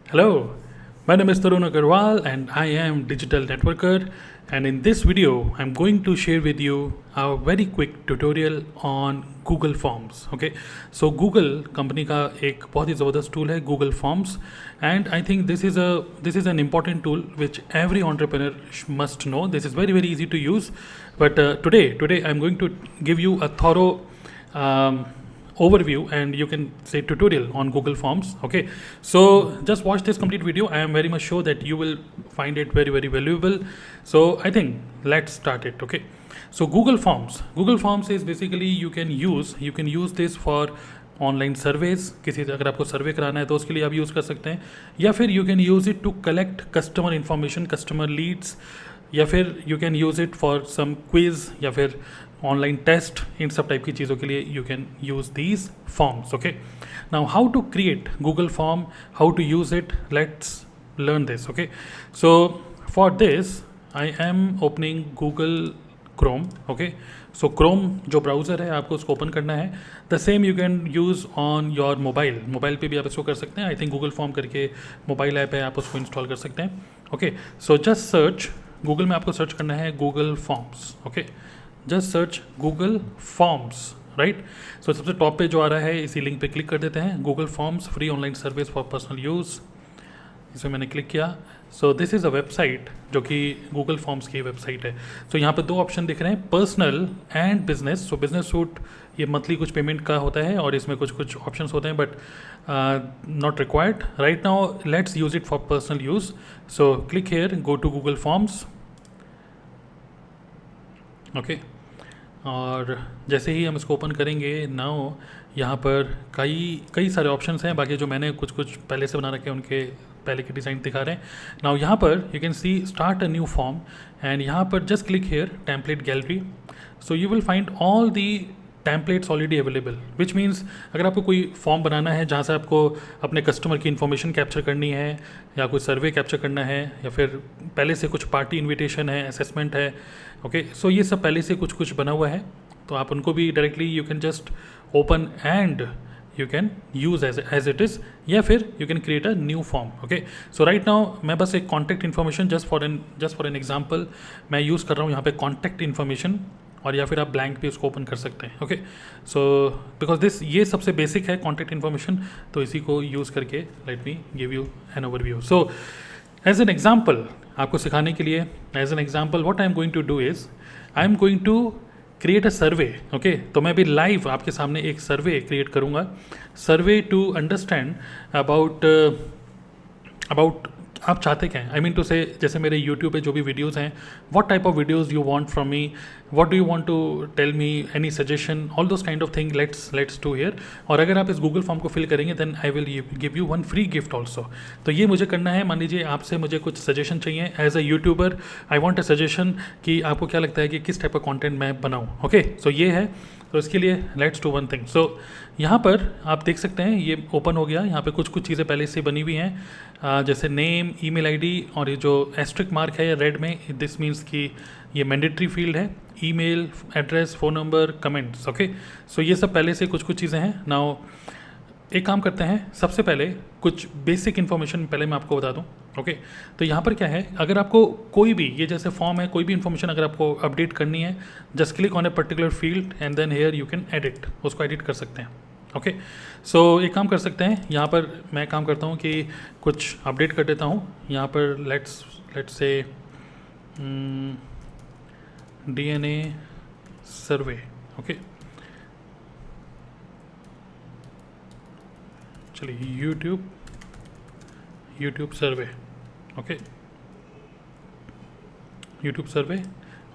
Hello, my name is Tarun Agarwal and I am Digital Networker, and in this video I'm going to share with you a very quick tutorial on Google Forms. Okay, so Google company का एक बहुत ही ज़बरदस्त tool है Google Forms, and I think this is an important tool which every entrepreneur must know. This is very easy to use, but today I'm going to give you a thorough overview and you can say tutorial on Google Forms. Okay, so just watch this complete video. I am very much sure that you will find it very valuable. So I think let's start it. Okay, so Google Forms is basically you can use this for online surveys, किसी से अगर आपको सर्वे कराना है तो उसके लिए आप यूज़ कर सकते हैं, या फिर you can use it to collect customer information, customer leads, या फिर you can use it for some quiz या फिर ऑनलाइन टेस्ट. इन सब टाइप की चीज़ों के लिए you can use these forms. Okay, now how to create Google form, how to use it, let's learn this. Okay, so for this I am opening Google Chrome. Okay, so Chrome जो browser है आपको उसको open करना है. The same you can use on your mobile पे भी आप इसको कर सकते हैं. आई थिंक गूगल फॉर्म करके मोबाइल ऐप है, आप उसको इंस्टॉल कर सकते हैं. Okay, so just search Google में, आपको सर्च करना है Google forms. Okay, just search Google forms, right. So सबसे टॉप पे जो आ रहा है इसी लिंक पे क्लिक कर देते हैं. Google forms free online service for personal use, इसमें मैंने क्लिक किया. सो दिस इज़ अ वेबसाइट जो कि गूगल फॉर्म्स की वेबसाइट है. सो यहाँ पे दो ऑप्शन दिख रहे हैं, personal and business. So business suite ये मंथली कुछ पेमेंट का होता है और इसमें कुछ ऑप्शंस होते हैं, but not required right now. Let's use it for personal use. So click here, go to Google forms. Okay, और जैसे ही हम इसको ओपन करेंगे, नाउ यहाँ पर कई सारे ऑप्शंस हैं. बाकी जो मैंने कुछ पहले से बना रखे हैं उनके पहले के डिज़ाइन दिखा रहे हैं. नाउ यहाँ पर you can C start a new form, and यहाँ पर just click hair template gallery. So you will find all the templates already available, which means अगर आपको कोई फॉर्म बनाना है जहाँ से आपको अपने कस्टमर की इन्फॉर्मेशन कैप्चर करनी है, या कोई सर्वे कैप्चर करना है, या फिर पहले से कुछ पार्टी इन्विटेशन है, असेसमेंट है. ओके, सो ये सब पहले से कुछ बना हुआ है, तो आप उनको भी directly you can just open and you can use as it is, या फिर you can create a new form. Okay, so right now मैं बस एक contact information just for an example मैं यूज़ कर रहा हूँ यहाँ पे कॉन्टैक्ट इन्फॉर्मेशन, और या फिर आप ब्लैंक भी उसको ओपन कर सकते हैं. ओके, सो बिकॉज ये सबसे बेसिक है कॉन्टैक्ट इन्फॉर्मेशन, तो इसी को यूज़ करके let me give you an overview. So as an example, आपको सिखाने के लिए as an example what I am going to do is I am going to create a survey. Okay, तो मैं भी लाइव आपके सामने एक सर्वे क्रिएट करूँगा, सर्वे टू अंडरस्टैंड अबाउट आप चाहते क्या हैं. आई मीन टू से जैसे मेरे यूट्यूब पे जो भी वीडियोज़ हैं, what type of videos you want from me, what do you want to tell me, any suggestion, all those kind of thing let's do here. और अगर आप इस गूगल फॉर्म को फिल करेंगे then I will give you one free gift also. तो ये मुझे करना है, मान लीजिए आपसे मुझे कुछ सजेशन चाहिए as a YouTuber. I want a suggestion कि आपको क्या लगता है कि किस टाइप का कॉन्टेंट मैं बनाऊँ. ओके, सो ये है, तो इसके लिए लेट्स डू वन थिंग. सो यहाँ पर आप देख सकते हैं ये ओपन हो गया. यहाँ पे कुछ चीज़ें पहले से बनी हुई हैं, जैसे नेम, ईमेल आईडी, और ये जो एस्ट्रिक मार्क है रेड में, दिस मीन्स कि ये मैंडेटरी फील्ड है. Email address, phone number, comments. Okay, so ये सब पहले से कुछ चीज़ें हैं. नाउ एक काम करते हैं, सबसे पहले कुछ बेसिक इन्फॉर्मेशन पहले मैं आपको बता दूं. ओके, तो यहाँ पर क्या है, अगर आपको कोई भी ये जैसे फॉर्म है, कोई भी इन्फॉर्मेशन अगर आपको अपडेट करनी है, just click on a particular field and then here you can edit, उसको एडिट कर सकते हैं. ओके, सो एक काम कर सकते हैं, यहाँ पर मैं काम करता हूँ कि कुछ अपडेट कर देता हूँ. यहाँ पर let's say DNA survey. Okay, चलिए यूट्यूब सर्वे. ओके, यूट्यूब सर्वे,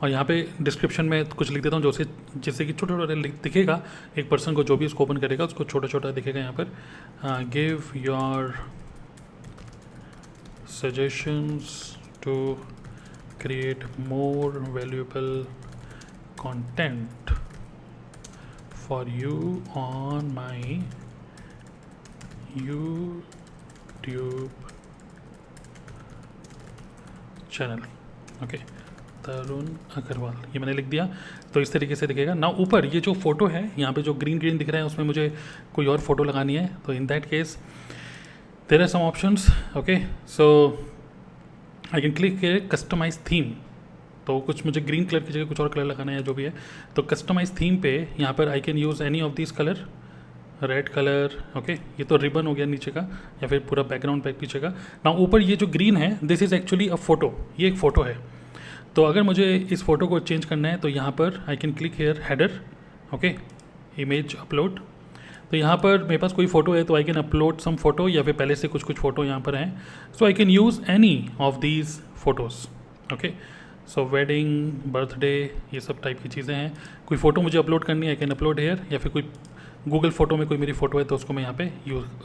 और यहाँ पे डिस्क्रिप्शन में कुछ लिख देता हूँ जिससे कि छोटा दिखेगा, एक पर्सन को जो भी उसको ओपन करेगा उसको छोटा दिखेगा. यहाँ पर give your suggestions to create more valuable content for you on my YouTube channel. Okay, Tarun Agarwal, ये मैंने लिख दिया. तो इस तरीके से दिखेगा ना. ऊपर ये जो फोटो है यहाँ पे जो ग्रीन दिख रहा है, उसमें मुझे कोई और फोटो लगानी है. तो in that case there are some options. Okay, so I can click here customize theme. तो कुछ मुझे ग्रीन कलर की जगह कुछ और कलर लगाना है या जो भी है, तो कस्टमाइज थीम पे यहाँ पर I can use any of this colour, red colour. Okay, ये तो रिबन हो गया नीचे का या फिर पूरा बैकग्राउंड बैक पीछे का. ना ऊपर ये जो ग्रीन है, this is actually a photo, ये एक फ़ोटो है. तो अगर मुझे इस फोटो को चेंज करना है तो यहाँ पर I can click here header. Okay, image upload. तो यहाँ पर मेरे पास कोई फ़ोटो है तो I can upload some photo, या फिर पहले से कुछ फ़ोटो यहाँ पर हैं. So I can use any of these photos. Okay, so wedding, birthday, ये सब टाइप की चीज़ें हैं. कोई फ़ोटो मुझे अपलोड करनी है, आई कैन अपलोड हेयर, या फिर कोई गूगल फ़ोटो में कोई मेरी फ़ोटो है तो उसको मैं यहाँ पे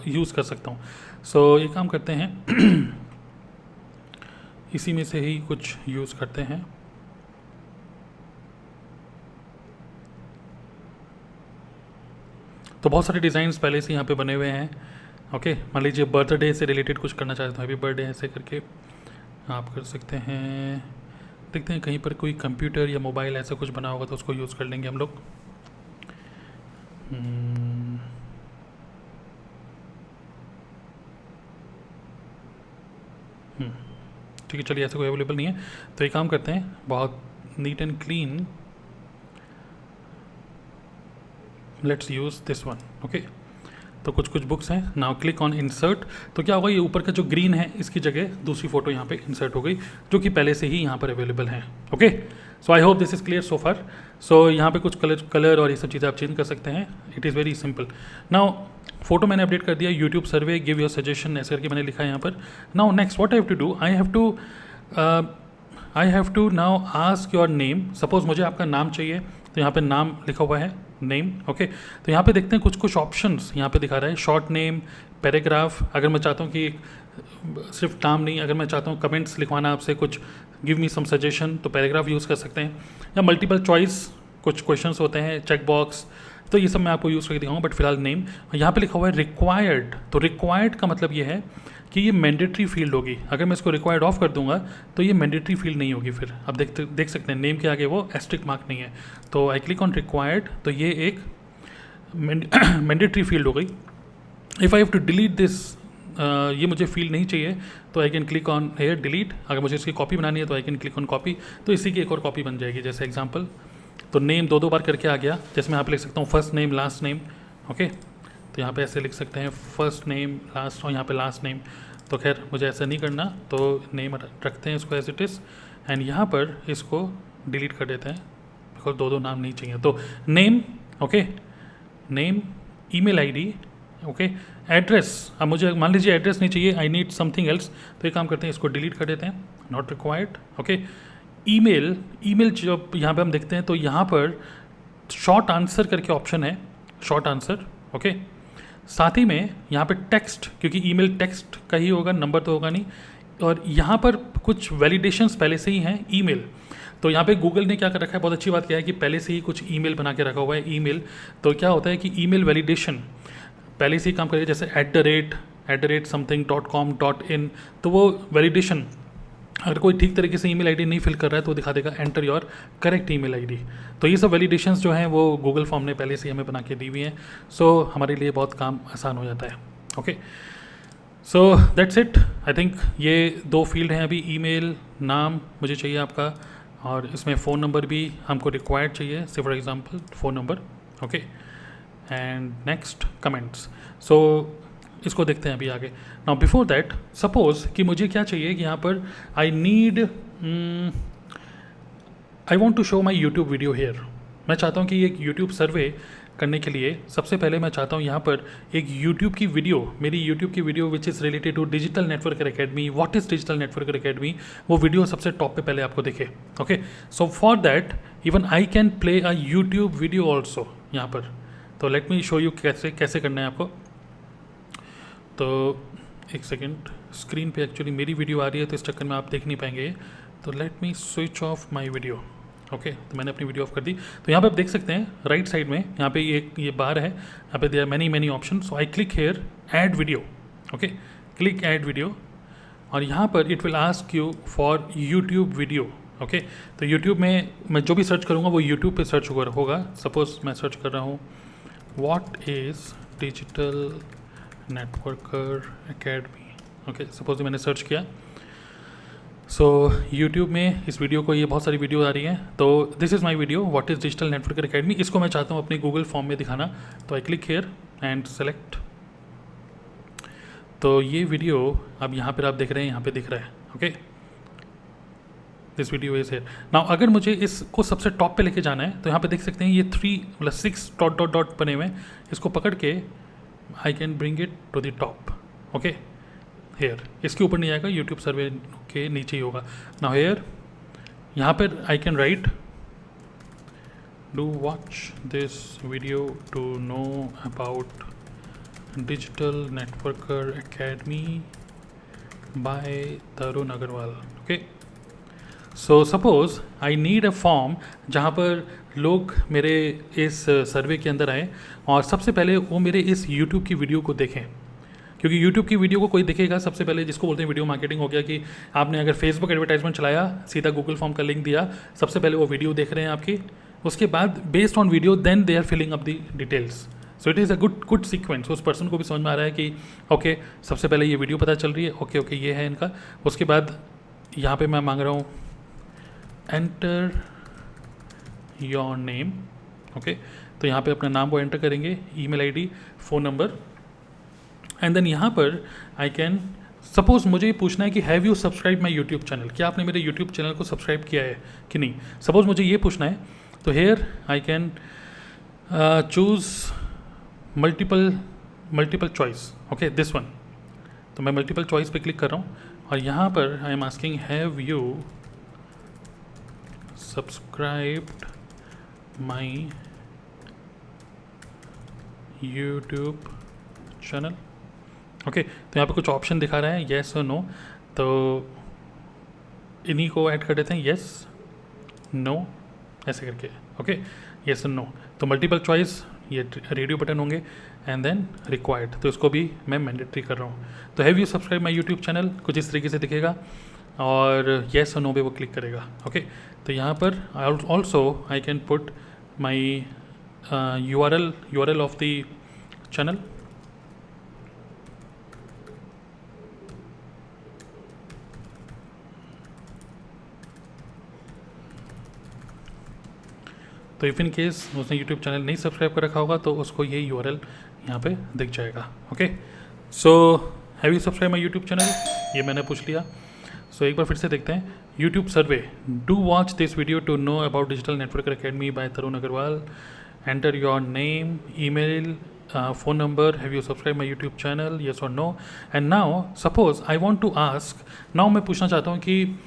यूज़ कर सकता हूँ. सो ये काम करते हैं इसी में से ही कुछ यूज़ करते हैं. तो बहुत सारे डिज़ाइंस पहले से यहाँ पे बने हुए हैं. ओके, मान लीजिए बर्थडे से रिलेटेड कुछ करना चाहते हैं, हैप्पी बर्थडे ऐसे करके आप कर सकते हैं. देखते हैं कहीं पर कोई कंप्यूटर या मोबाइल ऐसा कुछ बना होगा तो उसको यूज़ कर लेंगे हम लोग. ठीक है, चलिए, ऐसा कोई अवेलेबल नहीं है तो ये काम करते हैं, बहुत neat and clean. Let's use this one. Okay, तो कुछ बुक्स हैं. Now click on insert. तो क्या होगा, ये ऊपर का जो ग्रीन है इसकी जगह दूसरी फोटो यहाँ पे इंसर्ट हो गई जो कि पहले से ही यहाँ पर अवेलेबल है. Okay, so I hope this is clear so far. So यहाँ पे कुछ कलर और ये सब चीज़ें आप चेंज कर सकते हैं. It is very simple. Now photo मैंने अपडेट कर दिया. YouTube survey, give your suggestion ऐसे करके मैंने लिखा है यहाँ पर. Now next what I have to do, I have to now ask your name. Suppose मुझे आपका नाम चाहिए तो यहाँ पे नाम लिखा हुआ है, नेम. ओके, तो यहाँ पे देखते हैं कुछ ऑप्शंस यहाँ पे दिखा रहा है. Short name, paragraph. अगर मैं चाहता हूँ कि सिर्फ नाम नहीं, अगर मैं चाहता हूँ कमेंट्स लिखवाना आपसे, कुछ गिव मी सम सजेशन, तो पैराग्राफ यूज़ कर सकते हैं. या मल्टीपल चॉइस कुछ क्वेश्चंस होते हैं, चेक बॉक्स, तो ये सब मैं आपको यूज़ करके दिखाऊंगा. बट फिलहाल नेम. यहाँ पे लिखा हुआ है रिक्वायर्ड. तो रिक्वायर्ड का मतलब ये है कि ये मैंडेटरी फील्ड होगी. अगर मैं इसको रिक्वायर्ड ऑफ कर दूंगा तो ये मैंडेटरी फील्ड नहीं होगी. फिर आप देख सकते हैं नेम के आगे वो एस्ट्रिक मार्क नहीं है. तो आई क्लिक ऑन रिक्वायर्ड, तो ये एक मैंडेटरी फील्ड हो गई. If I have to delete this, ये मुझे फील्ड नहीं चाहिए तो I can click on here delete. अगर मुझे इसकी कॉपी बनानी है तो I can click on copy. तो इसी की एक और कॉपी बन जाएगी. जैसे एग्जांपल, तो नेम दो बार करके आ गया. जैसे मैं यहाँ पे लिख सकता हूँ first name last name. Okay, तो यहाँ पे ऐसे लिख सकते हैं फर्स्ट नेम लास्ट, और यहाँ पे लास्ट नेम. तो खैर मुझे ऐसा नहीं करना, तो नेम रखते हैं इसको एज इट इज़, एंड यहाँ पर इसको डिलीट कर देते हैं बिकॉज दो नाम नहीं चाहिए. तो name, okay, name, email ID, okay, address. अब मुझे मान लीजिए एड्रेस नहीं चाहिए, आई नीड समथिंग एल्स, तो ये काम करते हैं, इसको डिलीट कर देते हैं, नॉट रिक्वायर्ड. ओके, ईमेल जब यहाँ पे हम देखते हैं तो यहाँ पर शॉर्ट आंसर करके ऑप्शन है, शॉर्ट आंसर. ओके, साथ ही में यहाँ पे टेक्स्ट, क्योंकि ईमेल टेक्स्ट का ही होगा, नंबर तो होगा नहीं. और यहाँ पर कुछ वैलिडेशंस पहले से ही हैं ईमेल. तो यहाँ पे गूगल ने क्या कर रखा है, बहुत अच्छी बात क्या है कि पहले से ही कुछ ईमेल बना के रखा हुआ है. ईमेल, तो क्या होता है कि ईमेल वैलिडेशन पहले से ही काम करेगा. जैसे @something.com.in, तो वो वैलिडेशन, अगर कोई ठीक तरीके से ईमेल आईडी नहीं फिल कर रहा है तो दिखा देगा enter your correct email ID. तो ये सब वैलिडेशंस जो हैं वो गूगल फॉर्म ने पहले से हमें बना के दी हुई हैं. सो हमारे लिए बहुत काम आसान हो जाता है. Okay, so that's it. I think ये दो फील्ड हैं अभी. ईमेल, नाम मुझे चाहिए आपका, और इसमें फ़ोन नंबर भी हमको रिक्वायर्ड चाहिए, say for example phone number. Okay, and next comments. So इसको देखते हैं अभी आगे. नाउ बिफोर दैट, सपोज कि मुझे क्या चाहिए कि यहाँ पर I want to show my YouTube video here. मैं चाहता हूँ कि एक यूट्यूब सर्वे करने के लिए सबसे पहले मैं चाहता हूँ यहाँ पर एक यूट्यूब की वीडियो, मेरी यूट्यूब की video which is related to digital networker academy. What is digital networker academy, वो वीडियो सबसे टॉप पे पहले आपको दिखे. Okay, so for that even I can play a YouTube video also यहाँ पर. तो लेट मी शो यू कैसे करना है आपको. तो एक सेकेंड, स्क्रीन पे एक्चुअली मेरी वीडियो आ रही है तो इस चक्कर में आप देख नहीं पाएंगे. तो let me switch of my video. Okay, तो मैंने अपनी वीडियो ऑफ कर दी. तो यहाँ पे आप देख सकते हैं राइट साइड में यहाँ पे ये बार है, यहाँ पे there many option. So I click here add video. Okay, click add video, और यहाँ पर it will ask you for YouTube video. Okay, तो यूट्यूब में मैं जो भी सर्च करूँगा वो यूट्यूब पे सर्च होगा. सपोज मैं सर्च कर रहा हूँ what is digital networker academy. Okay, suppose मैंने सर्च किया, सो यूट्यूब में इस वीडियो को, ये बहुत सारी वीडियो आ रही हैं, तो this is my video what is digital networker academy. इसको मैं चाहता हूँ अपनी गूगल फॉर्म में दिखाना, तो आई क्लिक हेयर एंड सेलेक्ट। तो ये वीडियो अब यहाँ पर आप देख रहे हैं, यहाँ पे दिख रहा है। Okay, this video is here now. अगर मुझे इसको सबसे टॉप पे लेके जाना है तो यहाँ पे देख सकते हैं ये 6 डॉट डॉट डॉट बने हुए हैं। इसको पकड़ के I can bring it to the top. Okay, here, इसके ऊपर नहीं आएगा, यूट्यूब सर्वे के नीचे ही होगा। नाउ हेयर, यहाँ पर I can write do watch this video to know about digital networker academy by Tarun Agarwal. Okay, so suppose I need a form जहाँ पर लोग मेरे इस सर्वे के अंदर आए और सबसे पहले वो मेरे इस यूट्यूब की वीडियो को देखें, क्योंकि यूट्यूब की वीडियो को कोई देखेगा सबसे पहले, जिसको बोलते हैं वीडियो मार्केटिंग हो गया, कि आपने अगर फेसबुक एडवर्टाइजमेंट चलाया, सीधा गूगल फॉर्म का लिंक दिया, सबसे पहले वो वीडियो देख रहे हैं आपकी, उसके बाद based on video then they are filling up the details. So it is a good sequence. उस पर्सन को भी समझ में आ रहा है कि ओके, सबसे पहले ये वीडियो पता चल रही है, ओके ये है इनका। उसके बाद यहाँ पे मैं मांग रहा हूँ एंटर योर नेम। ओके, तो यहाँ पे अपना नाम वो एंटर करेंगे, email ID, phone number, and then यहाँ पर आई कैन सपोज मुझे ये पूछना है कि have you subscribe my YouTube channel, क्या आपने मेरे यूट्यूब चैनल को सब्सक्राइब किया है कि नहीं। सपोज मुझे ये पूछना है, तो here I can choose multiple choice. Okay, this one, तो मैं मल्टीपल चॉइस पे क्लिक कर रहा हूँ और यहाँ पर I am asking have you subscribed my YouTube channel. Okay, तो यहाँ पे कुछ ऑप्शन दिखा रहा है, येस और नो, तो इन्हीं को ऐड कर देते हैं, येस नो ऐसे करके। ओके, येस और नो, तो मल्टीपल चॉइस ये रेडियो बटन होंगे, एंड देन रिक्वायर्ड, तो इसको भी मैं मैंडेटरी कर रहा हूँ। तो have you subscribe my YouTube channel कुछ इस तरीके से दिखेगा और येस और नो पे वो क्लिक करेगा। ओके, तो यहाँ पर also I can put my URL of the channel. तो इफ़ इन केस उसने यूट्यूब चैनल नहीं सब्सक्राइब कर रखा होगा तो उसको ये URL यहाँ पे दिख जाएगा। Okay, so have you subscribe my YouTube channel, ये मैंने पूछ लिया। सो एक बार फिर से देखते हैं, YouTube survey, do watch this video to know about digital networker academy by Tarun Agarwal, enter your name, email, phone number, have you subscribed my YouTube channel, yes or no। and now suppose I want to ask, now मैं पूछना चाहता हूँ कि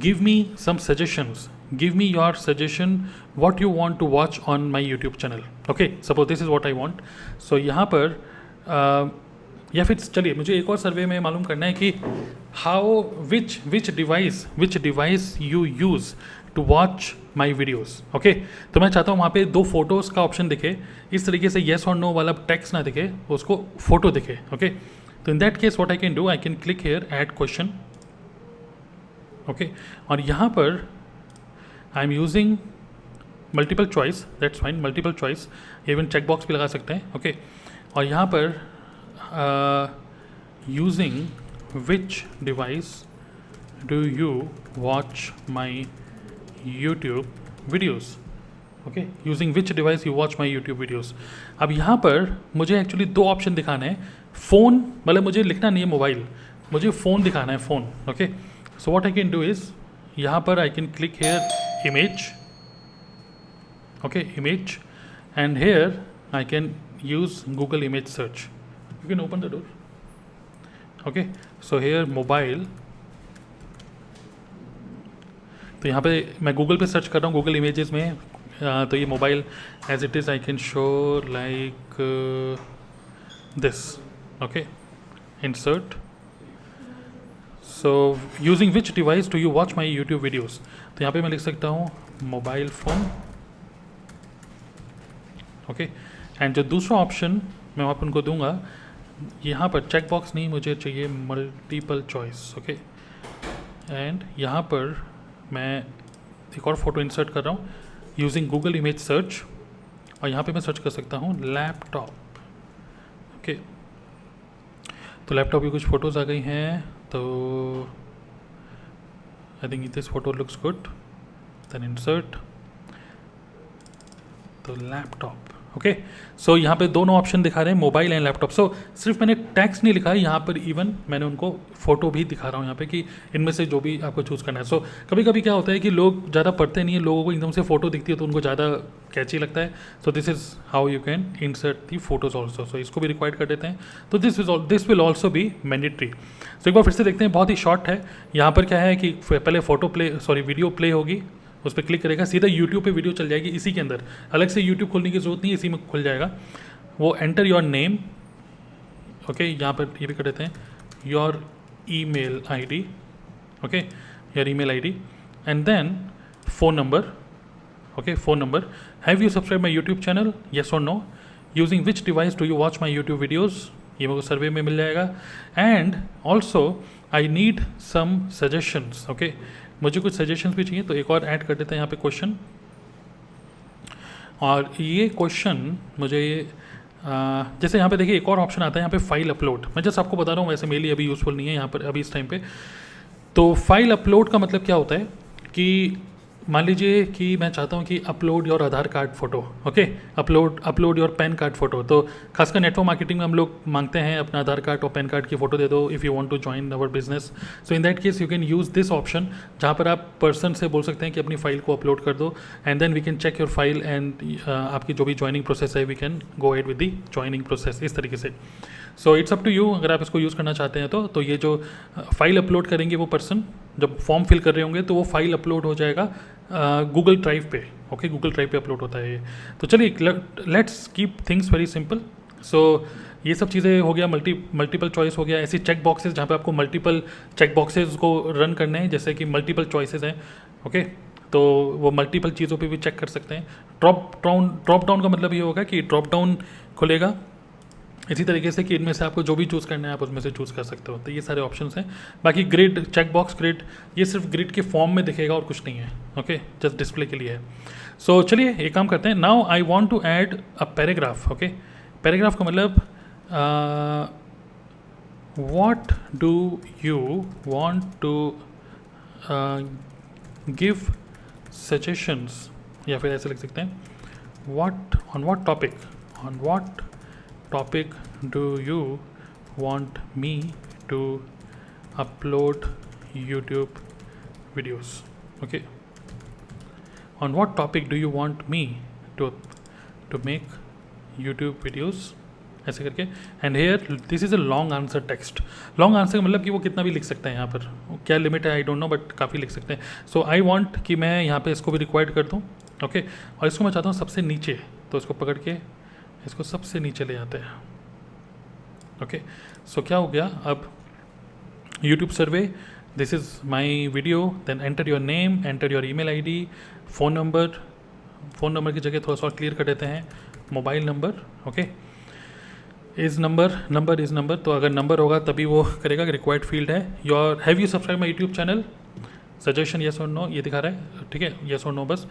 give me some suggestions, give me your suggestion what you want to watch on my YouTube channel। okay, suppose this is what I want। so यहाँ पर या फिर चलिए मुझे एक और सर्वे में मालूम करना है कि how which device you use to watch my videos. Okay, तो मैं चाहता हूँ वहाँ पे 2 फोटोज़ का ऑप्शन दिखे, इस तरीके से येस और नो वाला टेक्स्ट ना दिखे, उसको फोटो दिखे। ओके, तो in that case what I can do, I can click here add question. Okay, और यहाँ पर I am using multiple choice, that's fine, multiple choice, even check box भी लगा सकते हैं। ओके, और यहाँ पर using which device do you watch my YouTube videos। Okay, using which device you watch my YouTube videos। अब यहाँ पर मुझे एक्चुअली 2 ऑप्शन दिखाने हैं, फ़ोन, मतलब मुझे लिखना नहीं है मोबाइल, मुझे फ़ोन दिखाना है, phone. Okay, so what I can do is, यहाँ पर I can click hair image. Okay, image, and here I can use Google image search, you can open the door. Okay, so here mobile, तो यहाँ पे मैं Google पे search कर रहा हूँ, गूगल इमेजेस में, तो ये mobile as it is I can show like this. Okay, insert, so using which device do you watch my YouTube videos, तो यहाँ पे मैं लिख सकता हूँ मोबाइल फ़ोन। ओके, एंड जो दूसरा ऑप्शन मैं वहाँ पर उनको दूंगा, यहाँ पर चेक बॉक्स नहीं, मुझे चाहिए मल्टीपल चॉइस। ओके, एंड यहाँ पर मैं एक और फोटो इंसर्ट कर रहा हूँ यूजिंग गूगल इमेज सर्च, और यहाँ पे मैं सर्च कर सकता हूँ लैपटॉप। ओके, तो लैपटॉप की कुछ फ़ोटोज़ आ गई हैं, तो I think this photo looks good, then insert, तो लैपटॉप। ओके, सो यहाँ पे दोनों ऑप्शन दिखा रहे हैं, मोबाइल एंड लैपटॉप। सो सिर्फ मैंने टेक्स्ट नहीं लिखा है यहाँ पर, इवन मैंने उनको फोटो भी दिखा रहा हूँ यहाँ पे कि इनमें से जो भी आपको चूज़ करना है। सो कभी कभी क्या होता है कि लोग ज़्यादा पढ़ते नहीं है, लोगों को एकदम से फोटो दिखती है तो उनको ज़्यादा कैची लगता है। So this is how you can insert the photos also. So इसको भी रिक्वायर्ड कर देते हैं, तो this will also be mandatory. So एक बार फिर से देखते हैं, बहुत ही शॉर्ट है। यहाँ पर क्या है कि पहले वीडियो प्ले होगी, उस पर क्लिक करेगा, सीधा यूट्यूब पे वीडियो चल जाएगी इसी के अंदर, अलग से यूट्यूब खोलने की जरूरत नहीं है, इसी में खुल जाएगा। वो एंटर योर नेम, ओके, यहाँ पर ये भी कर देते हैं, your email ID, okay, your email ID, and then phone number, okay, phone number. Have you subscribe my YouTube channel, yes और no, using which device do you watch my YouTube videos, ये मेरे को survey में मिल जाएगा। And also I need some suggestions, okay, मुझे कुछ suggestions भी चाहिए, तो एक और ऐड कर देते हैं यहाँ पे क्वेश्चन। और ये क्वेश्चन मुझे जैसे यहाँ पे देखिए एक और ऑप्शन आता है यहाँ पे फाइल अपलोड। मैं जस्ट आपको बता रहा हूँ, वैसे मेरे लिए अभी यूज़फुल नहीं है यहाँ पर अभी इस टाइम पे। तो फाइल अपलोड का मतलब क्या होता है कि मान लीजिए कि मैं चाहता हूँ कि upload your Aadhaar card photo, okay, upload your pan card photo. तो खासकर नेटवर्क मार्केटिंग में हम लोग मांगते हैं अपना आधार कार्ड और पैन कार्ड की फ़ोटो दे दो if you want to join our business. So in that case you can use this option, जहाँ पर आप पर्सन से बोल सकते हैं कि अपनी फ़ाइल को अपलोड कर दो, and then we can check your file, and आपकी जो भी ज्वाइनिंग प्रोसेस है we can go ahead with the joining process, इस तरीके से। So it's up to you, अगर आप इसको यूज़ करना चाहते हैं तो ये जो फाइल अपलोड करेंगे वो पर्सन, जब फॉर्म फिल कर रहे होंगे तो वो फाइल अपलोड हो जाएगा गूगल ड्राइव पे, ओके, गूगल ड्राइव पे अपलोड होता है ये। तो चलिए let's keep things very simple. So ये सब चीज़ें हो गया, मल्टीपल चॉइस हो गया, ऐसी चेक बॉक्सेस जहाँ पे आपको मल्टीपल चेक बॉक्सेस को रन करने हैं, जैसे कि मल्टीपल चॉइसेस हैं, ओके, तो वो मल्टीपल चीज़ों पे भी चेक कर सकते हैं। ड्रॉप डाउन का मतलब ये होगा कि ड्रॉप डाउन खुलेगा इसी तरीके से कि इनमें से आपको जो भी चूज़ करना है आप उसमें से चूज़ कर सकते हो। तो ये सारे ऑप्शंस हैं। बाकी ग्रिड, चेक बॉक्स ग्रिड, ये सिर्फ ग्रिड के फॉर्म में दिखेगा और कुछ नहीं है, ओके, जस्ट डिस्प्ले के लिए है। सो चलिए एक काम करते हैं, now I want to add a paragraph, okay. Paragraph का मतलब what do you want to give suggestions, या फिर ऐसे लिख सकते हैं, on what topic do you want me to upload YouTube videos, okay, on what topic do you want me to make YouTube videos, ऐसे करके। And here this is a long answer text. Long answer का मतलब कि वो कितना भी लिख सकते हैं, यहाँ पर क्या लिमिट है आई डोंट नो, बट काफ़ी लिख सकते हैं। सो आई वांट कि मैं यहाँ पे इसको भी रिक्वायर्ड कर दूँ, ओके, और इसको मैं चाहता हूँ सबसे नीचे, तो इसको पकड़ के इसको सबसे नीचे ले जाते हैं, ओके। सो क्या हो गया, अब YouTube survey, this is my video, then enter your name, enter your email ID, phone number की जगह थोड़ा सा क्लियर कर देते हैं mobile number, okay, is number, तो अगर नंबर होगा तभी वो करेगा, रिक्वायर्ड फील्ड है। Your have you subscribe my YouTube channel, suggestion yes और नो, ये दिखा रहा है, ठीक है, येस और नो बस।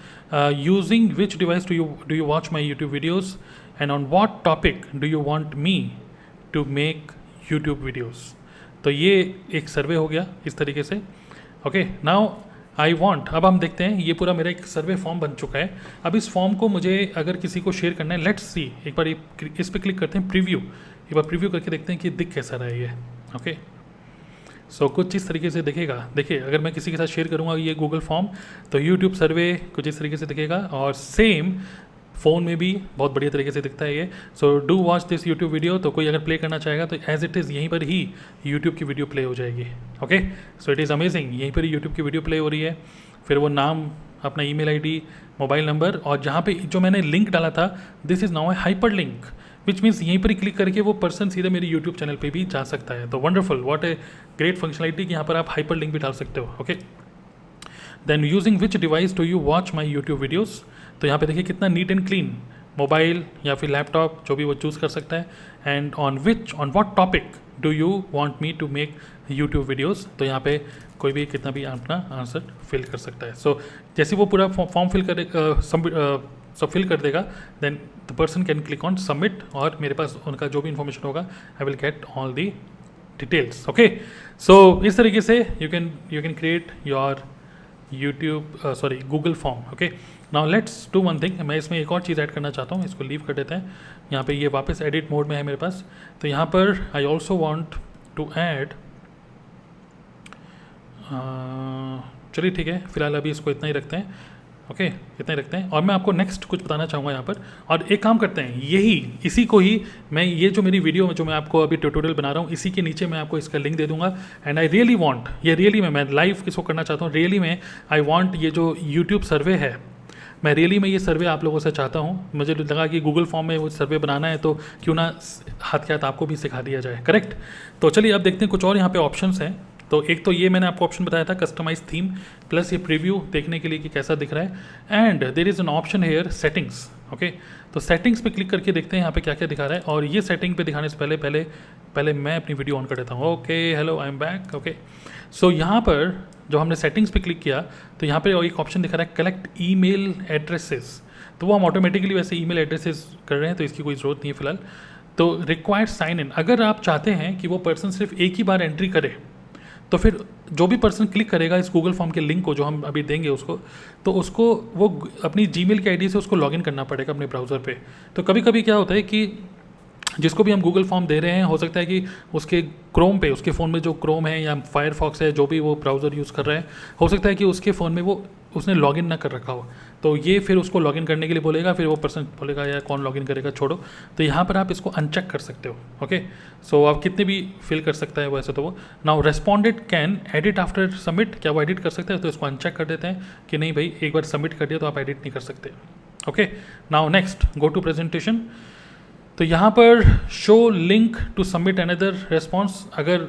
Using which device do you watch my YouTube videos, and on what topic do you want me to make YouTube videos. तो ये एक सर्वे हो गया इस तरीके से, ओके। नाउ आई वॉन्ट, अब हम देखते हैं, ये पूरा मेरा एक सर्वे फॉर्म बन चुका है। अब इस फॉर्म को मुझे अगर किसी को शेयर करना है, लेट्स सी, एक बार इस पर क्लिक करते हैं, प्रीव्यू, एक बार प्रीव्यू करके देखते हैं कि दिख कैसा रहा है ये, ओके। सो कुछ इस तरीके से दिखेगा। देखिए अगर मैं किसी के साथ शेयर करूँगा ये गूगल फॉर्म, तो यूट्यूब सर्वे कुछ इस तरीके से दिखेगा, और सेम फ़ोन में भी बहुत बढ़िया तरीके से दिखता है ये। So do watch this YouTube video, तो कोई अगर प्ले करना चाहेगा तो एज इट इज़ यहीं पर ही यूट्यूब की वीडियो प्ले हो जाएगी, okay. So it is amazing, यहीं पर ही यूट्यूब की वीडियो प्ले हो रही है। फिर वो नाम, अपना ईमेल आईडी, मोबाइल नंबर, और जहाँ पे जो मैंने लिंक डाला था, this is now A hyper link, which means यहीं पर ही क्लिक करके वो पर्सन सीधे मेरे यूट्यूब चैनल पे भी जा सकता है। तो wonderful, what a great functionality कि यहाँ पर आप हाइपर लिंक भी डाल सकते हो, okay. Then using which device do you watch my YouTube videos, तो यहाँ पे देखिए कितना नीट एंड क्लीन, मोबाइल या फिर लैपटॉप जो भी वो चूज़ कर सकता है। And on what topic do you want me to make YouTube videos, तो यहाँ पे कोई भी कितना भी अपना आंसर फिल कर सकता है। सो जैसे वो पूरा फॉर्म फिल कर देगा, then the person can click on submit, और मेरे पास उनका जो भी इन्फॉर्मेशन होगा I will get all the details. Okay, so इस तरीके से you can create your Google form. Okay, now let's do one thing. मैं इसमें एक और चीज़ ऐड करना चाहता हूँ, इसको लीव कर देते हैं. यहाँ पे ये वापस एडिट मोड में है मेरे पास, तो यहाँ पर I also want to add, चलिए ठीक है, फिलहाल अभी इसको इतना ही रखते हैं. ओके, इतना ही रखते हैं. और मैं आपको नेक्स्ट कुछ बताना चाहूँगा यहाँ पर. और एक काम करते हैं, इसी को ही मैं, ये जो मेरी वीडियो में जो मैं आपको अभी ट्यूटोरियल बना रहा हूँ, इसी के नीचे मैं आपको इसका लिंक दे दूंगा. एंड आई रियली वांट, ये रियली में मैं लाइव इसको करना चाहता हूँ. रियली में आई वांट, ये जो यूट्यूब सर्वे है, मैं रियली में ये सर्वे आप लोगों से चाहता हूँ. मुझे लगा कि गूगल फॉर्म में वो सर्वे बनाना है, तो क्यों ना हाथ के हाथ आपको भी सिखा दिया जाए. करेक्ट. तो चलिए अब देखते हैं कुछ और यहाँ पे ऑप्शंस हैं. तो एक तो ये मैंने आपको ऑप्शन बताया था, कस्टमाइज थीम, प्लस ये प्रीव्यू देखने के लिए कि कैसा दिख रहा है. And there is an option here settings. Okay, तो सेटिंग्स पे क्लिक करके देखते हैं यहाँ पे क्या क्या दिखा रहा है. और ये सेटिंग पे दिखाने से पहले मैं अपनी वीडियो ऑन कर देता हूँ. Okay, hello, I am back. Okay, so यहाँ पर जो हमने सेटिंग्स पे क्लिक किया, तो यहाँ पे एक ऑप्शन दिखा रहा है कलेक्ट ईमेल एड्रेसेस. तो वो हम ऑटोमेटिकली वैसे ईमेल एड्रेसेस कर रहे हैं, तो इसकी कोई ज़रूरत नहीं है फिलहाल. तो रिक्वायर्ड साइन इन, अगर आप चाहते हैं कि वो पर्सन सिर्फ एक ही बार एंट्री करे, तो फिर जो भी पर्सन क्लिक करेगा इस गूगल फॉर्म के लिंक को, जो हम अभी देंगे उसको, तो उसको वो अपनी जीमेल की आईडी से उसको लॉगिन करना पड़ेगा अपने ब्राउज़र पे. तो कभी कभी क्या होता है कि जिसको भी हम गूगल फॉर्म दे रहे हैं, हो सकता है कि उसके क्रोम पे, उसके फ़ोन में जो क्रोम है या फायरफॉक्स है, जो भी वो ब्राउज़र यूज़ कर रहा है, हो सकता है कि उसके फ़ोन में वो उसने लॉगिन ना कर रखा हो. तो ये फिर उसको लॉगिन करने के लिए बोलेगा, फिर वो पर्सन बोलेगा यार कौन लॉगिन करेगा, छोड़ो. तो यहाँ पर आप इसको अनचेक कर सकते हो. ओके, सो आप कितने भी फिल कर सकता है वैसे तो वो. Now responded can edit after submit, क्या वो एडिट कर सकते हैं? तो इसको अनचेक कर देते हैं कि नहीं भाई, एक बार सबमिट कर दिया तो आप एडिट नहीं कर सकते. Okay, now next go to presentation. तो यहाँ पर show link to submit another response, अगर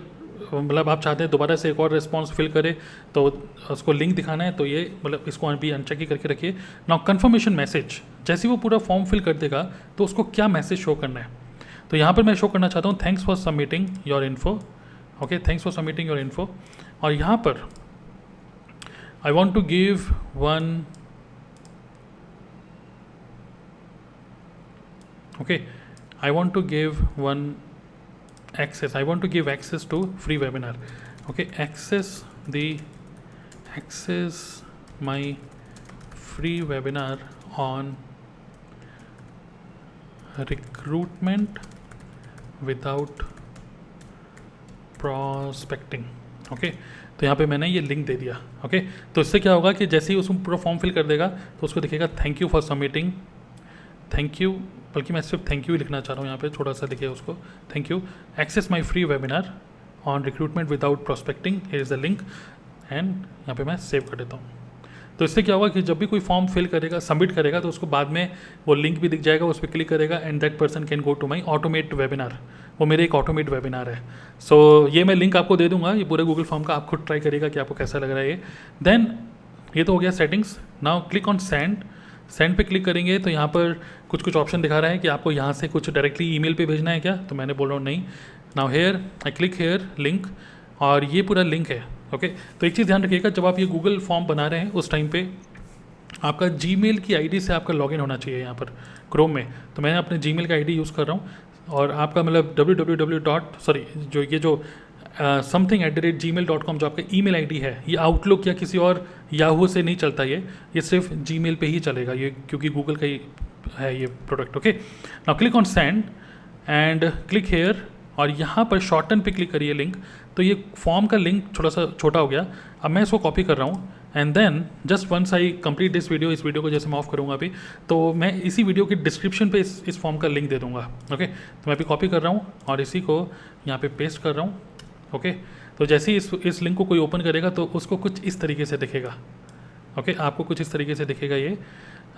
मतलब आप चाहते हैं दोबारा से एक और रिस्पॉन्स फिल करे तो उसको लिंक दिखाना है, तो ये मतलब इसको अभी अनचेक ही करके रखिए. नाउ कन्फर्मेशन मैसेज, जैसे वो पूरा फॉर्म फिल कर देगा तो उसको क्या मैसेज शो करना है. तो यहाँ पर मैं शो करना चाहता हूँ thanks for submitting your info. Okay, thanks for submitting your info. और यहाँ पर I want to give one, okay, I want to give one access. I want to give access to free webinar. Okay, access my free webinar on recruitment without prospecting. Okay, तो यहाँ पे मैंने ये link दे दिया. Okay, तो इससे क्या होगा कि जैसे ही उसमें पूरा फॉर्म फिल कर देगा तो उसको दिखेगा thank you for submitting, thank you, बल्कि मैं सिर्फ थैंक यू ही लिखना चाह रहा हूँ यहाँ पे, छोटा सा लिखिए उसको, thank you, access my free webinar on recruitment without prospecting, here is the link. And यहाँ पे मैं सेव कर देता हूँ. तो इससे क्या होगा कि जब भी कोई फॉर्म फिल करेगा, सबमिट करेगा, तो उसको बाद में वो लिंक भी दिख जाएगा, उस पर क्लिक करेगा and that person can go to my automate webinar. वो मेरे एक ऑटोमेट वेबिनार है. सो ये मैं लिंक आपको दे दूंगा, ये पूरे गूगल फॉर्म का, आप खुद ट्राई करिएगा कि आपको कैसा लग रहा है ये. देन ये तो हो गया settings. Now click on send पे क्लिक करेंगे तो यहाँ पर कुछ ऑप्शन दिखा रहा है कि आपको यहाँ से कुछ डायरेक्टली ईमेल पे भेजना है क्या, तो मैंने बोल रहा हूँ नहीं. Now here I click hair link, और ये पूरा लिंक है. ओके, तो एक चीज़ ध्यान रखिएगा, जब आप ये गूगल फॉर्म बना रहे हैं उस टाइम पे आपका जीमेल की आईडी से आपका लॉगिन होना चाहिए यहाँ पर क्रोम में. तो मैं अपने जीमेल का आईडी यूज़ कर रहा हूँ, और आपका मतलब something@gmail.com जो आपका ईमेल आईडी है, ये आउटलुक या किसी और याहू से नहीं चलता, ये सिर्फ जीमेल पे ही चलेगा ये, क्योंकि गूगल का ही है ये product. Okay, now click on send and click here, और यहाँ पर शॉर्टन पे क्लिक करिए लिंक. तो ये फॉर्म का लिंक थोड़ा सा छोटा हो गया. अब मैं इसको कॉपी कर रहा हूँ, and then just once I complete this video, इस वीडियो को जैसे मैं ऑफ करूँगा अभी, तो मैं इसी वीडियो की डिस्क्रिप्शन पे इस फॉर्म का लिंक दे दूँगा. ओके, तो मैं अभी कॉपी कर रहा हूँ और इसी को यहाँ पे पेस्ट कर रहा हूँ. ओके, तो जैसे ही इस लिंक को कोई ओपन करेगा तो उसको कुछ इस तरीके से दिखेगा. ओके, आपको कुछ इस तरीके से दिखेगा ये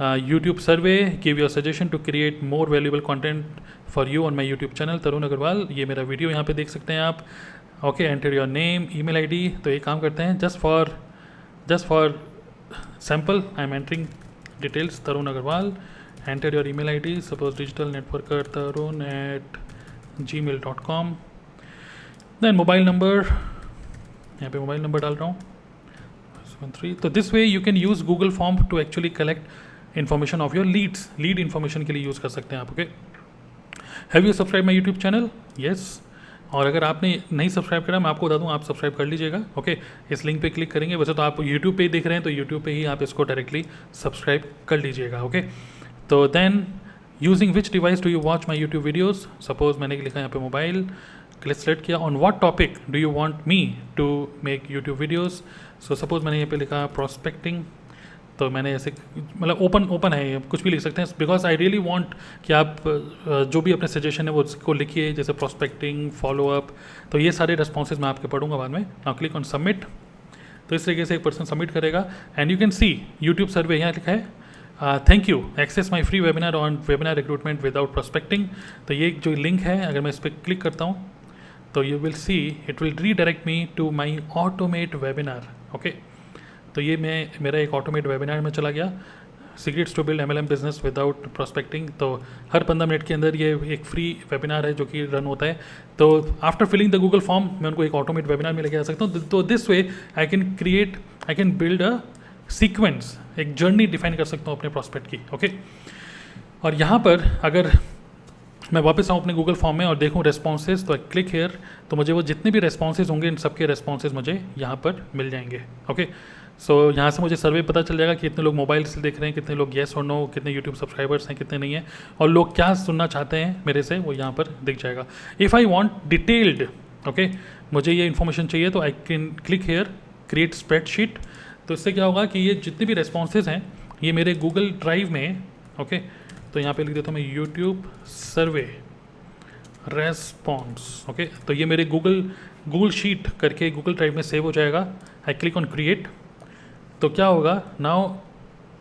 YouTube survey, give your suggestion to create more valuable content for you on my YouTube channel Tarun Agarwal. ये मेरा वीडियो यहाँ पे देख सकते हैं आप. Okay, enter your name, email ID. तो एक काम करते हैं, just for sample I am entering details Tarun Agarwal. Enter your email ID, suppose digital networker tarun@gmail.com. Then mobile number, यहाँ पे मोबाइल नंबर डाल रहा हूँ 13. तो this way you can use Google form to actually collect information of your lead information के लिए यूज़ कर सकते हैं आप. Okay, have you subscribe my YouTube channel? Yes. और अगर आपने नहीं सब्सक्राइब करा, मैं आपको बता दूं, आप सब्सक्राइब कर लीजिएगा। ओके, इस लिंक पे क्लिक करेंगे, वैसे तो आप यूट्यूब पे ही देख रहे हैं तो यूट्यूब पे ही आप इसको डायरेक्टली सब्सक्राइब कर लीजिएगा। ओके, तो then using which device do you watch my YouTube videos, suppose मैंने लिखा यहाँ पे मोबाइल, क्लिक सेलेक्ट किया। On what topic do you want me to make YouTube videos, so suppose मैंने यहाँ पे लिखा प्रॉस्पेक्टिंग, तो मैंने ऐसे मतलब ओपन है, कुछ भी लिख सकते हैं, बिकॉज आई रियली वांट कि आप जो भी अपने सजेशन है वो उसको लिखिए, जैसे प्रॉस्पेक्टिंग, फॉलोअप, तो ये सारे रिस्पॉन्सेज मैं आपके पढ़ूंगा बाद में। नाउ क्लिक ऑन सबमिट, तो इस तरीके से एक पर्सन सबमिट करेगा and you can see YouTube survey यहाँ लिखा है, thank you access my free webinar on webinar recruitment without prospecting. तो ये जो लिंक है, अगर मैं इस पर क्लिक करता हूँ तो you will see it will redirect me to my automate webinar. Okay, तो ये मेरा एक ऑटोमेट वेबिनार में चला गया, secrets to build MLM business without prospecting. तो हर 15 मिनट के अंदर ये एक फ्री वेबिनार है जो कि रन होता है। तो after filling the Google form मैं उनको एक ऑटोमेट वेबिनार में लेके आ सकता हूँ। तो this way I can build a sequence, एक जर्नी डिफाइन कर सकता हूँ अपने प्रॉस्पेक्ट की। ओके, और यहाँ पर अगर मैं वापस आऊँ अपने गूगल फॉर्म में और देखूँ रेस्पॉन्सेज, तो क्लिक हेयर, तो मुझे वो जितने भी रेस्पॉन्सेज होंगे इन सबके रेस्पॉन्सेज मुझे यहाँ पर मिल जाएंगे। ओके, सो यहाँ से मुझे सर्वे पता चल जाएगा कि कितने लोग मोबाइल से देख रहे हैं, कितने लोग येस और नो, कितने यूट्यूब सब्सक्राइबर्स हैं, कितने नहीं हैं, और लोग क्या सुनना चाहते हैं मेरे से, वो यहाँ पर दिख जाएगा। If I want detailed, okay, मुझे ये इन्फॉर्मेशन चाहिए, तो I can click hair create spreadsheet. तो इससे क्या होगा कि ये जितने भी रेस्पॉन्सेज हैं ये मेरे गूगल ड्राइव में, ओके, तो यहाँ पे लिख देता हूँ मैं यूट्यूब सर्वे रेस्पॉन्स। ओके, तो ये मेरे गूगल शीट करके गूगल ड्राइव में सेव हो जाएगा। आई क्लिक ऑन क्रिएट, तो क्या होगा नाउ,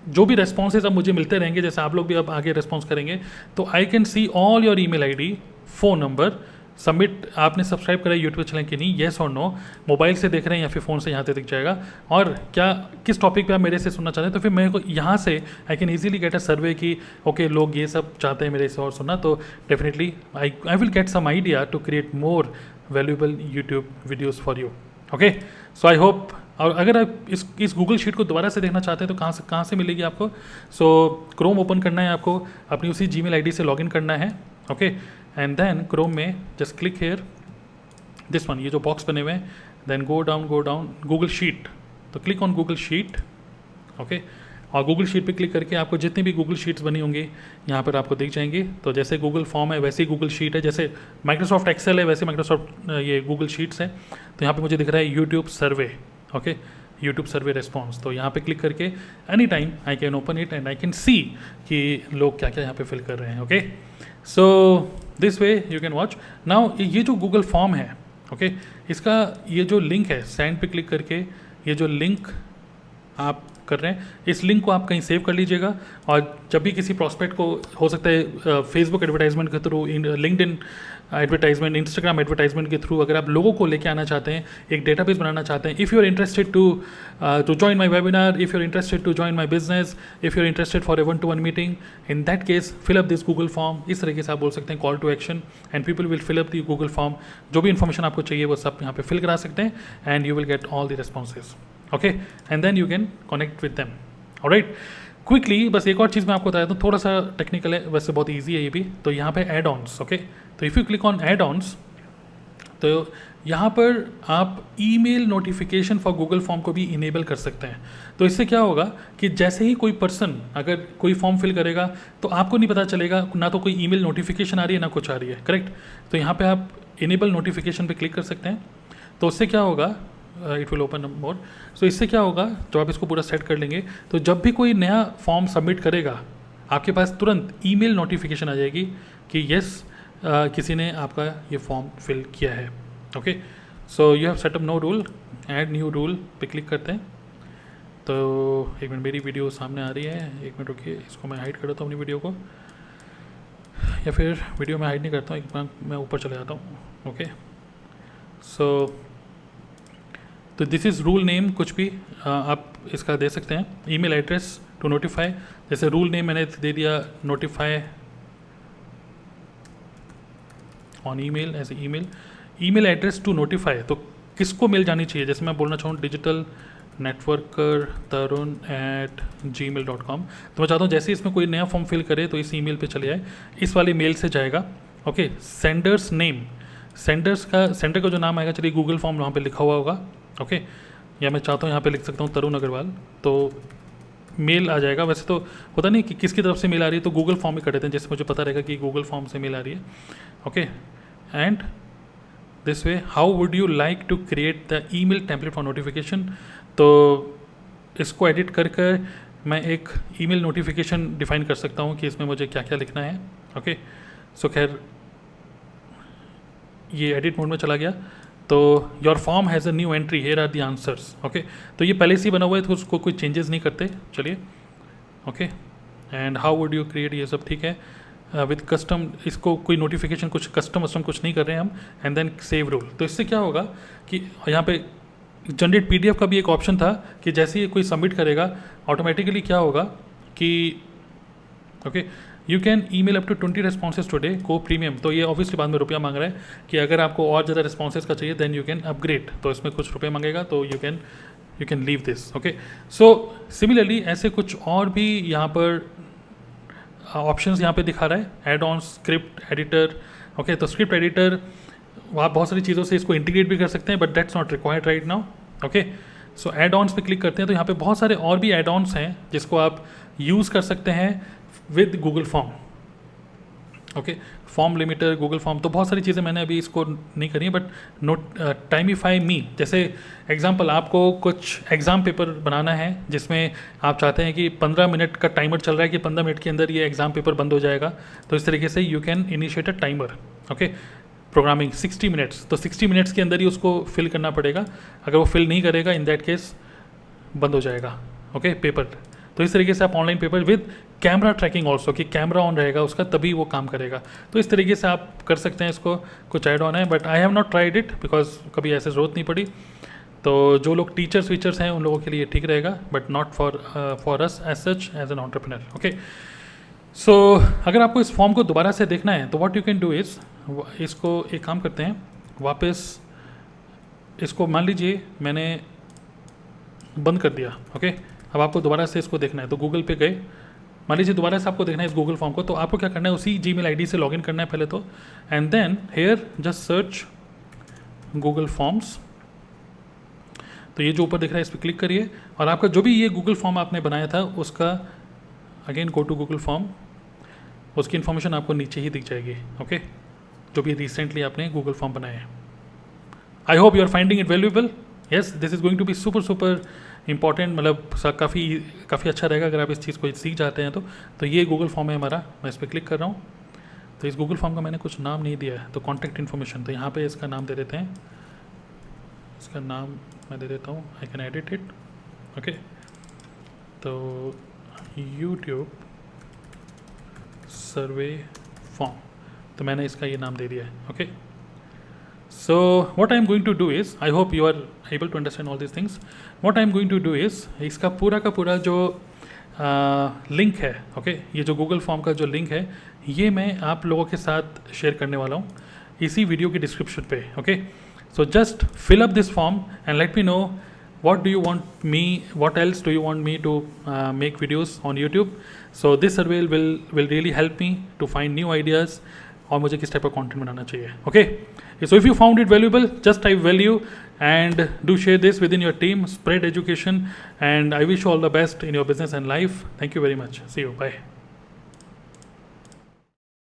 जो भी रेस्पॉन्सेज अब मुझे मिलते रहेंगे, जैसे आप लोग भी अब आगे रेस्पॉन्स करेंगे, तो I can see all your email ID, phone number, submit, आपने सब्सक्राइब करा यूट्यूब चैनल की नहीं, येस और नो, मोबाइल से देख रहे हैं या फिर फ़ोन से, यहाँ पे दिख जाएगा, और क्या किस टॉपिक पे आप मेरे से सुनना चाहते हैं। तो फिर मेरे को यहाँ से I can easily get a survey की ओके लोग ये सब चाहते हैं मेरे से और सुनना, तो definitely I will get some idea to create more valuable YouTube videos for you. Okay, so I hope, और अगर आप इस गूगल शीट को दोबारा से देखना चाहते हैं तो कहाँ से मिलेगी आपको। सो क्रोम ओपन करना है आपको, अपनी उसी जीमेल आईडी से लॉगिन करना है। ओके, एंड देन क्रोम में just click here this one, ये जो बॉक्स बने हुए हैं, then go down Google sheet, तो click on Google sheet. Okay, और गूगल शीट पे क्लिक करके आपको जितनी भी गूगल शीट्स बनी होंगी यहाँ पर आपको दिख जाएंगी। तो जैसे गूगल फॉर्म है वैसे ही गूगल शीट है, जैसे माइक्रोसॉफ्ट एक्सेल है वैसे माइक्रोसॉफ्ट ये गूगल शीट्स है। तो यहाँ पे मुझे दिख रहा है यूट्यूब सर्वे, ओके, यूट्यूब सर्वे रिस्पॉन्स। तो यहाँ पे क्लिक करके any time I can open it and I can see कि लोग क्या क्या यहाँ पे फिल कर रहे हैं। Okay, so this way you can watch. Now ये जो गूगल फॉर्म है, ओके, इसका ये जो लिंक है, सेंड पे क्लिक करके ये जो लिंक आप कर रहे हैं, इस लिंक को आप कहीं सेव कर लीजिएगा, और जब भी किसी प्रॉस्पेक्ट को, हो सकता है फेसबुक एडवर्टाइजमेंट के through, LinkedIn advertisement, Instagram advertisement के थ्रू, अगर आप लोगों को लेके आना चाहते हैं, एक डेटाबेस बनाना चाहते हैं, if you are interested to join my webinar, if you are interested to join my business, if you are interested for a 1-to-1 meeting, in that case fill up this Google form. इस तरीके से आप बोल सकते हैं call to action, and people will fill up the Google form. जो भी information आपको चाहिए वो सब यहाँ पे फिल करा सकते हैं, and you will get all the responses. Okay, and then you can connect with them. Alright, quickly बस एक और चीज़ मैं आपको बताया दूँ, थोड़ा सा टेक्निकल है, वैसे बहुत इजी है ये भी। तो यहाँ पे एड ऑन्स, ओके, तो if you click on add ons, तो यहाँ पर आप email notification for Google form को भी इनेबल कर सकते हैं। तो इससे क्या होगा कि जैसे ही कोई पर्सन अगर कोई फॉर्म फिल करेगा तो आपको नहीं पता चलेगा, ना तो कोई ईमेल नोटिफिकेशन आ रही है ना कुछ आ रही है, करेक्ट। तो यहाँ पे आप इनेबल नोटिफिकेशन पे क्लिक कर सकते हैं। तो उससे क्या होगा, इट विल ओपन मोर। सो इससे क्या होगा, जब आप इसको पूरा सेट कर लेंगे तो जब भी कोई नया फॉर्म सबमिट करेगा आपके पास तुरंत ईमेल नोटिफिकेशन आ जाएगी कि येस किसी ने आपका ये फॉर्म फिल किया है। Okay, so you have set up no rule, add new rule पे क्लिक करते हैं। तो एक मिनट, मेरी वीडियो सामने आ रही है, एक मिनट रुकिए, इसको मैं हाइड कर देता हूँ अपनी वीडियो को, या फिर वीडियो में हाइड नहीं करता हूँ, एक बार मैं ऊपर चले जाता हूँ। ओके, सो तो दिस इज़ रूल नेम, कुछ भी आप इसका दे सकते हैं। ईमेल एड्रेस टू नोटिफाई, जैसे रूल नेम मैंने दे दिया नोटिफाई ऑन ईमेल, ऐसे ईमेल एड्रेस टू नोटिफाई, तो किसको मेल जानी चाहिए, जैसे मैं बोलना चाहूँ डिजिटल नेटवर्कर tarun@gmail.com। तो मैं चाहता हूँ जैसे इसमें कोई नया फॉर्म फिल करे तो इस ईमेल पे चले जाए, इस वाली मेल से जाएगा। ओके, सेंडर्स नेम, सेंडर का जो नाम आएगा, चलिए गूगल फॉर्म वहाँ पे लिखा हुआ होगा, ओके। या मैं चाहता हूँ यहाँ पे लिख सकता हूँ तरुण अग्रवाल, तो मेल आ जाएगा। वैसे तो होता नहीं कि किसकी तरफ से मेल आ रही है, तो गूगल फॉर्म ही कर देते हैं, जैसे मुझे पता रहेगा कि गूगल फॉर्म से मेल आ रही है, okay. And this way how would you like to create the email template for notification. तो इसको एडिट कर कर मैं एक ईमेल नोटिफिकेशन डिफाइन कर सकता हूँ कि इसमें मुझे क्या क्या लिखना है, ओके। सो खैर ये एडिट मोड में चला गया। तो your form has a new entry, here are the answers, okay. तो ये पहले से ही बना हुआ है, तो उसको कोई चेंजेस नहीं करते, चलिए, okay. And how would you create, ये सब ठीक है। विद कस्टम, इसको कोई नोटिफिकेशन कुछ कस्टम कुछ नहीं कर रहे हैं हम। एंड देन सेव रूल, तो इससे क्या होगा कि यहाँ पे जनरेट पीडीएफ का भी एक ऑप्शन था कि जैसे ही कोई सबमिट करेगा ऑटोमेटिकली क्या होगा कि okay you can email up to 20 responses today को प्रीमियम। तो ये ऑब्वियसली बाद में रुपया मांग रहा है कि अगर आपको और ज़्यादा रिस्पॉन्सेज का चाहिए देन यू कैन अपग्रेड, तो इसमें कुछ रुपये मांगेगा, तो you can leave this, okay. So similarly ऐसे कुछ और भी यहाँ पर ऑप्शंस यहाँ पे दिखा रहा है, add on script editor, okay. तो स्क्रिप्ट एडिटर आप बहुत सारी चीज़ों से इसको इंटीग्रेट भी कर सकते हैं, but that's not required right now, okay. So add ons पे क्लिक करते हैं, तो यहाँ पे बहुत सारे और भी एड ऑन्स हैं जिसको आप यूज़ कर सकते हैं with Google form, okay. Form limiter, Google form, तो बहुत सारी चीज़ें मैंने अभी इसको नहीं करी, बट नोट टाइमिफाई मी, जैसे एग्जांपल आपको कुछ एग्ज़ाम पेपर बनाना है जिसमें आप चाहते हैं कि 15 मिनट का टाइमर चल रहा है कि 15 मिनट के अंदर ये एग्ज़ाम पेपर बंद हो जाएगा, तो इस तरीके से you can initiate a timer, okay. Programming 60 minutes, तो 60 मिनट्स के अंदर ही उसको फिल करना पड़ेगा, अगर वो फिल नहीं करेगा इन दैट केस बंद हो जाएगा, ओके, पेपर। तो इस तरीके से आप online paper with camera tracking also, कि कैमरा ऑन रहेगा उसका तभी वो काम करेगा, तो इस तरीके से आप कर सकते हैं इसको। कुछ ऐड ऑन है but I have not tried it because कभी ऐसे ज़रूरत नहीं पड़ी। तो जो लोग टीचर्स वीचर्स हैं उन लोगों के लिए ठीक रहेगा, but not for us as such as an entrepreneur, okay. So अगर आपको इस फॉर्म को दोबारा से देखना है तो what you can do is, इसको एक काम करते हैं, वापस इसको मान लीजिए मैंने बंद कर दिया, ओके। अब आपको दोबारा से इसको देखना है, तो गूगल पे गए, मान लीजिए दोबारा से आपको देखना है इस गूगल फॉर्म को, तो आपको क्या करना है, उसी जीमेल आईडी से लॉगिन करना है पहले तो, and then here just search Google forms. तो ये जो ऊपर दिख रहा है इस पर क्लिक करिए, और आपका जो भी ये गूगल फॉर्म आपने बनाया था उसका again go to Google form, उसकी इन्फॉर्मेशन आपको नीचे ही दिख जाएगी, ओके। जो भी रिसेंटली आपने गूगल फॉर्म बनाया है। I hope you are finding it valuable. Yes, this is going to be super important, मतलब काफ़ी अच्छा रहेगा अगर आप इस चीज़ को सीख जाते हैं तो ये गूगल फॉर्म है हमारा, मैं इस पर क्लिक कर रहा हूँ। तो इस गूगल फॉर्म का मैंने कुछ नाम नहीं दिया है, तो कॉन्टैक्ट इन्फॉर्मेशन, तो यहाँ पे इसका नाम दे देते हैं, इसका नाम मैं दे देता हूँ, I can edit it, okay. तो यूट्यूब सर्वे फॉर्म, तो मैंने इसका ये नाम दे दिया है, okay. So what I am going to do is, I hope you are able to understand all these things. What I am going to do is, इसका पूरा का पूरा जो लिंक है, ओके, ये जो गूगल फॉर्म का जो लिंक है ये मैं आप लोगों के साथ शेयर करने वाला हूँ इसी वीडियो की डिस्क्रिप्शन पे, okay. So just fill up this form and let me know what do you want me, what else do you want me to make videos on YouTube. So this survey will really help me to find new ideas और मुझे किस type का content बनाना चाहिए, okay. So if you found it valuable just type value and do share this within your team, spread education, and I wish you all the best in your business and life. Thank you very much. See you. Bye.